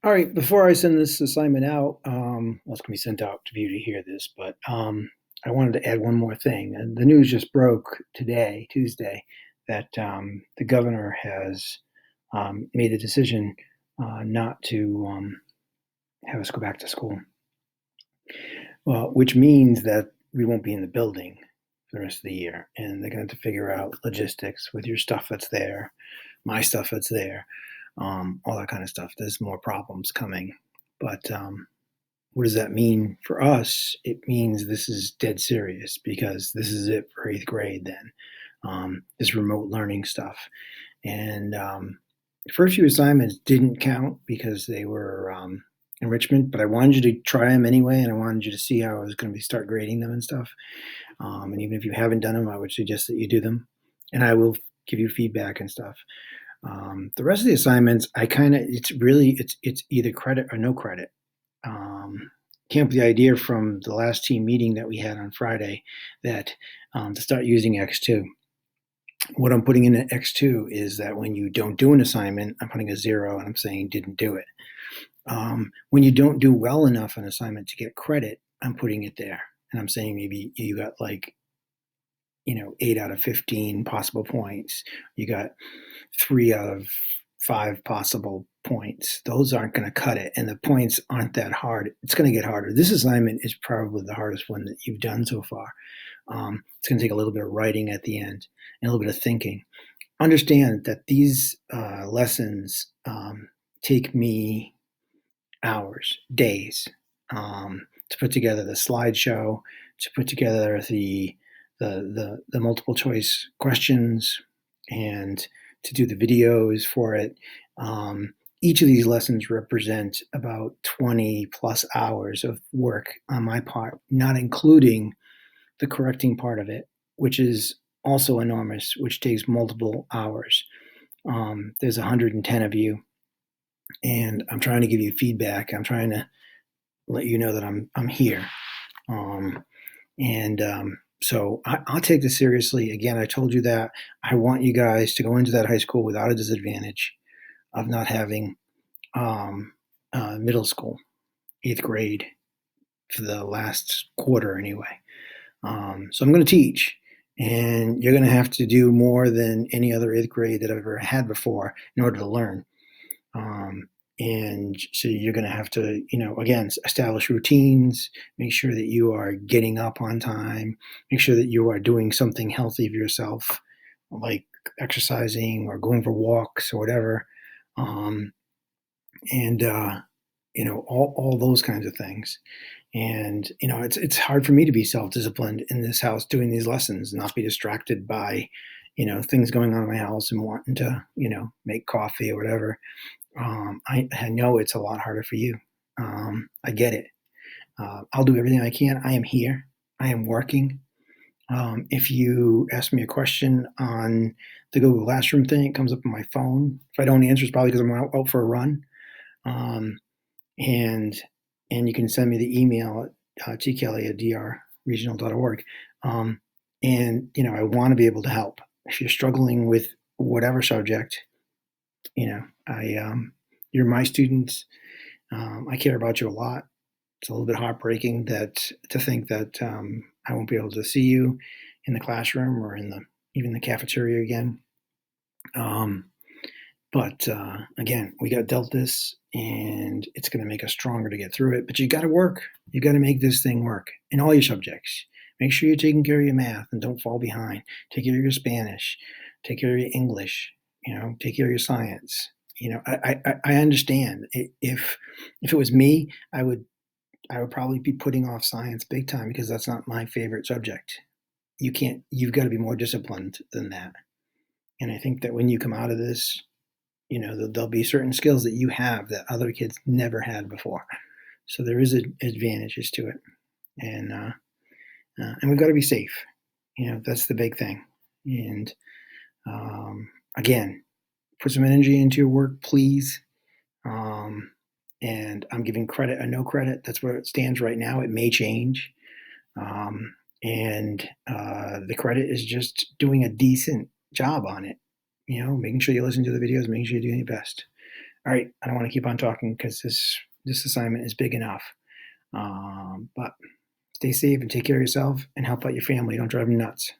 All right, before I send this assignment out, well, it's going to be sent out to you to hear this, but I wanted to add one more thing. And the news just broke today, Tuesday, that the governor has made the decision not to have us go back to school. Well, which means that we won't be in the building for the rest of the year, and they're going to have to figure out logistics with your stuff that's there, my stuff that's there, all that kind of stuff. There's more problems coming, but what does that mean for us? It means this is dead serious because this is it for eighth grade. Then this remote learning stuff, and the first few assignments didn't count because they were enrichment, but I wanted you to try them anyway, and I wanted you to see how I was going to be start grading them and stuff. And even if you haven't done them, I would suggest that you do them, and I will give you feedback and stuff. The rest of the assignments, I kind of it's either credit or no credit. Came up with the idea from the last team meeting that we had on Friday that to start using X2. What I'm putting in at X2 is that when you don't do an assignment, I'm putting a zero and I'm saying didn't do it. When you don't do well enough an assignment to get credit, I'm putting it there. And I'm saying maybe you got like, 8 out of 15 possible points. You got 3 out of 5 possible points. Those aren't going to cut it. And the points aren't that hard. It's going to get harder. This assignment is probably the hardest one that you've done so far. It's going to take a little bit of writing at the end and a little bit of thinking. Understand that these lessons take me hours, days, to put together the slideshow, to put together the multiple choice questions, and to do the videos for it. Each of these lessons represent about 20 plus hours of work on my part, not including the correcting part of it, which is also enormous, which takes multiple hours. There's 110 of you, and I'm trying to give you feedback. I'm trying to let you know that I'm here. And So I'll take this seriously. Again, I told you that I want you guys to go into that high school without a disadvantage of not having middle school, eighth grade, for the last quarter anyway. So I'm going to teach, and you're going to have to do more than any other eighth grade that I've ever had before in order to learn. Um, and so you're going to have to, again, establish routines, make sure that you are getting up on time, make sure that you are doing something healthy for yourself, like exercising or going for walks or whatever. Um, and, all those kinds of things. And, it's hard for me to be self-disciplined in this house doing these lessons and not be distracted by, things going on in my house and wanting to, make coffee or whatever. I know it's a lot harder for you. I get it. I'll do everything I can. I am here. I am working. If you ask me a question on the Google Classroom thing, it comes up on my phone. If I don't answer, it's probably because I'm out for a run. Um, and and you can send me the email at tkelly@drregional.org. And I want to be able to help. If you're struggling with whatever subject, you're my students. I care about you a lot. It's a little bit heartbreaking to think that I won't be able to see you in the classroom or in the even the cafeteria again. Um, but again, we got dealt this, and it's going to make us stronger to get through it. But you got to work. You got to make this thing work in all your subjects. Make sure you're taking care of your math and don't fall behind. Take care of your Spanish. Take care of your English. Take care of your science. I understand. If it was me, I would probably be putting off science big time because that's not my favorite subject. You've got to be more disciplined than that. And I think that when you come out of this, there'll be certain skills that you have that other kids never had before. So there is advantages to it, and we've got to be safe. That's the big thing. And again, put some energy into your work, please. And I'm giving credit or no credit. That's where it stands right now. It may change. And the credit is just doing a decent job on it. Making sure you listen to the videos, making sure you're doing your best. All right, I don't want to keep on talking because this assignment is big enough. But stay safe and take care of yourself and help out your family. Don't drive them nuts.